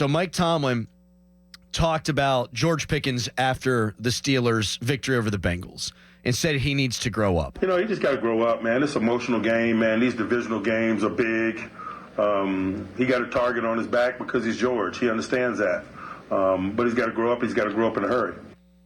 So Mike Tomlin talked about George Pickens after the Steelers' victory over the Bengals and said he needs to grow up. You just got to grow up, man. It's an emotional game, man. These divisional games are big. He got a target on his back because he's George. He understands that. But he's got to grow up. He's got to grow up in a hurry.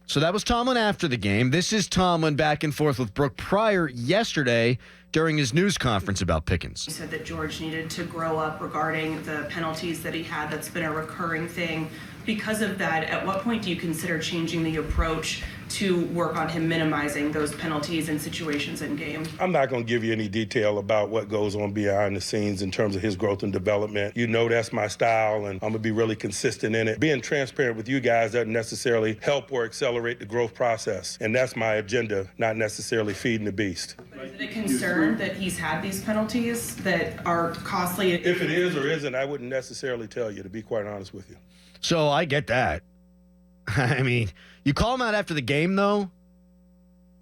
So that was Tomlin after the game. This is Tomlin back and forth with Brooke Pryor yesterday during his news conference about Pickens. He said that George needed to grow up regarding the penalties that he had. That's been a recurring thing. Because of that, at what point do you consider changing the approach to work on him minimizing those penalties and situations in game? I'm not going to give you any detail about what goes on behind the scenes in terms of his growth and development. That's my style, and I'm going to be really consistent in it. Being transparent with you guys doesn't necessarily help or accelerate the growth process, and that's my agenda, not necessarily feeding the beast. But is it a concern that he's had these penalties that are costly? If it is or isn't, I wouldn't necessarily tell you, to be quite honest with you. So I get that. I mean, you call him out after the game, though,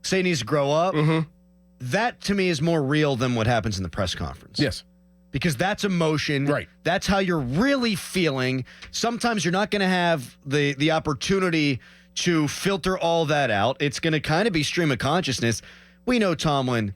say he needs to grow up. Mm-hmm. That, to me, is more real than what happens in the press conference. Yes. Because that's emotion. Right. That's how you're really feeling. Sometimes you're not going to have the opportunity to filter all that out. It's going to kind of be stream of consciousness. We know Tomlin.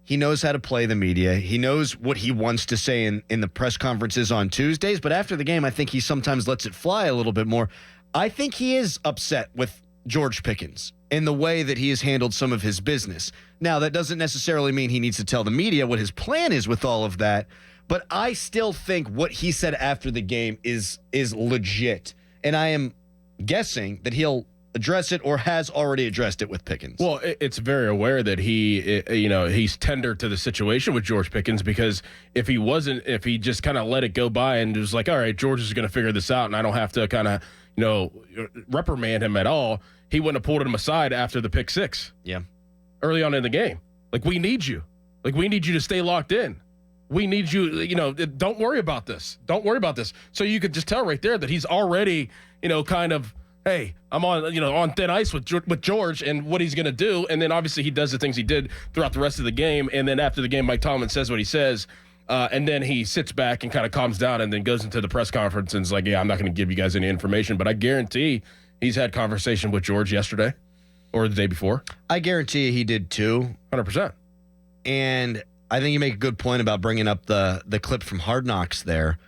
He knows how to play the media. He knows what he wants to say in the press conferences on Tuesdays. But after the game, I think he sometimes lets it fly a little bit more. I think he is upset with George Pickens in the way that he has handled some of his business. Now, that doesn't necessarily mean he needs to tell the media what his plan is with all of that. But I still think what he said after the game is legit. And I am guessing that he'll address it or has already addressed it with Pickens. Well, it's very aware that he's tender to the situation with George Pickens, because if he just kind of let it go by and was like, all right, George is going to figure this out and I don't have to kind of, reprimand him at all, he wouldn't have pulled him aside after the pick six. Yeah. Early on in the game. Like, we need you. Like, we need you to stay locked in. We need you, don't worry about this. Don't worry about this. So you could just tell right there that he's already, kind of, hey, I'm on thin ice with George and what he's going to do. And then obviously he does the things he did throughout the rest of the game. And then after the game, Mike Tomlin says what he says. And then he sits back and kind of calms down and then goes into the press conference and is like, yeah, I'm not going to give you guys any information. But I guarantee he's had conversation with George yesterday or the day before. I guarantee he did too. 100%. And I think you make a good point about bringing up the clip from Hard Knocks there.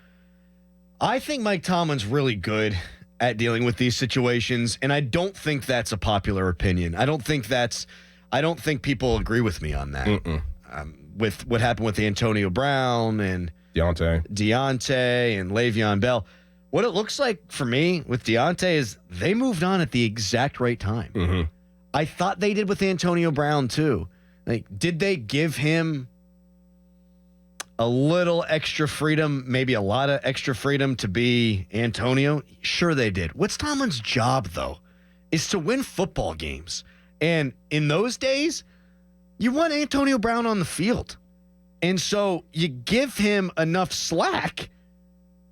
I think Mike Tomlin's really good at dealing with these situations, and I don't think that's a popular opinion. I don't think people agree with me on that. With what happened with Antonio Brown and Deontay and Le'Veon Bell. What it looks like for me with Deontay is they moved on at the exact right time. Mm-hmm. I thought they did with Antonio Brown too. Like, did they give him a little extra freedom, maybe a lot of extra freedom to be Antonio? Sure they did. What's Tomlin's job, though, is to win football games. And in those days, you want Antonio Brown on the field. And so you give him enough slack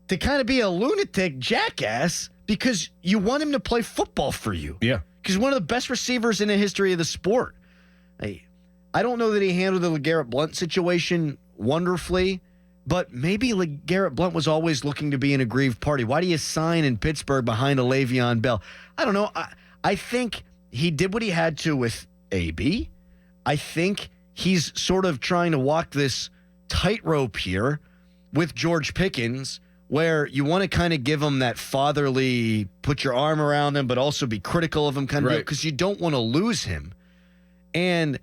to kind of be a lunatic jackass because you want him to play football for you. Yeah. Because one of the best receivers in the history of the sport. I don't know that he handled the LeGarrette Blount situation wonderfully, but maybe LeGarrette Blount was always looking to be an aggrieved party. Why do you sign in Pittsburgh behind a Le'Veon Bell? I don't know. I think he did what he had to with AB. I think he's sort of trying to walk this tightrope here with George Pickens, where you want to kind of give him that fatherly, put your arm around him, but also be critical of him kind of deal, because you don't want to lose him. And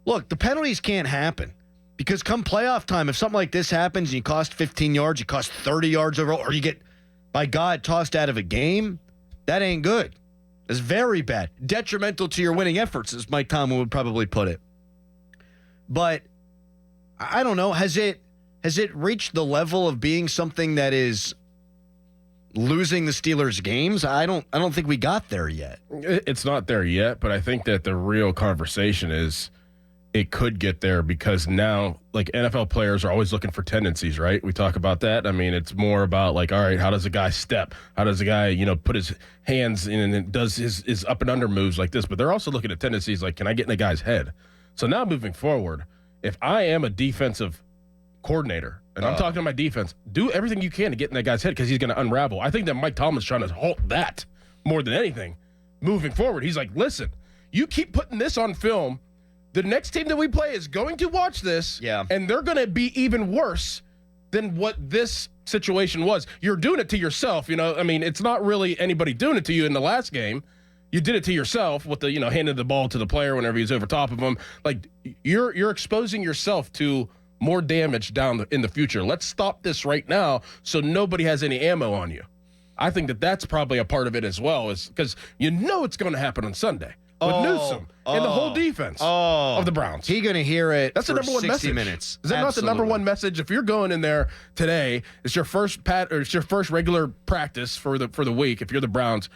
look, the penalties can't happen. Because come playoff time, if something like this happens and you cost 15 yards, you cost 30 yards overall, or you get, by God, tossed out of a game, that ain't good. It's very bad. Detrimental to your winning efforts, as Mike Tomlin would probably put it. But I don't know. Has it reached the level of being something that is losing the Steelers games? I don't think we got there yet. It's not there yet, but I think that the real conversation is it could get there, because now, like, NFL players are always looking for tendencies, right? We talk about that. I mean, it's more about, like, all right, how does a guy step? How does a guy, put his hands in and does his up and under moves like this? But they're also looking at tendencies like, can I get in a guy's head? So now moving forward, if I am a defensive coordinator, and I'm talking to my defense, do everything you can to get in that guy's head because he's going to unravel. I think that Mike Tomlin's trying to halt that more than anything moving forward. He's like, listen, you keep putting this on film, the next team that we play is going to watch this, and they're going to be even worse than what this situation was. You're doing it to yourself, I mean, it's not really anybody doing it to you in the last game. You did it to yourself with the, handing the ball to the player whenever he's over top of him. Like, you're exposing yourself to more damage down in the future. Let's stop this right now so nobody has any ammo on you. I think that that's probably a part of it as well, is because it's going to happen on Sunday with Newsome and the whole defense of the Browns. He's going to hear it. That's the number one 60 message. minutes. Is that not the number one message? If you're going in there today, it's your first regular practice for the week. If you're the Browns,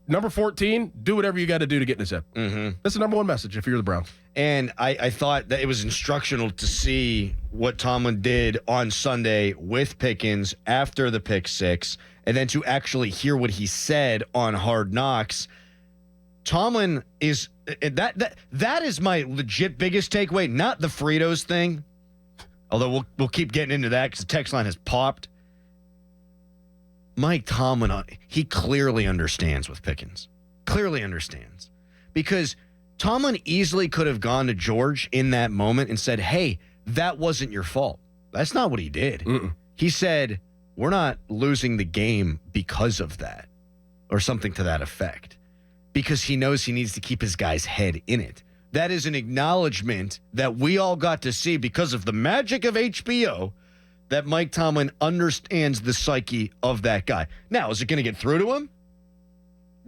number 14, do whatever you got to do to get in his head. Mm-hmm. That's the number one message if you're the Browns. And I thought that it was instructional to see what Tomlin did on Sunday with Pickens after the pick six, and then to actually hear what he said on Hard Knocks. Tomlin is that is my legit biggest takeaway, not the Fritos thing. Although we'll keep getting into that because the text line has popped. Mike Tomlin, he clearly understands with Pickens. Clearly understands. Because Tomlin easily could have gone to George in that moment and said, hey, that wasn't your fault. That's not what he did. Mm-mm. He said, we're not losing the game because of that, or something to that effect, because he knows he needs to keep his guy's head in it. That is an acknowledgement that we all got to see because of the magic of HBO, that Mike Tomlin understands the psyche of that guy. Now, is it going to get through to him?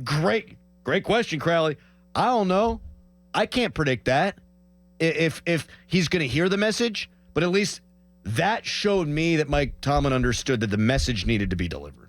Great question, Crowley. I don't know. I can't predict that. If he's going to hear the message, but at least that showed me that Mike Tomlin understood that the message needed to be delivered.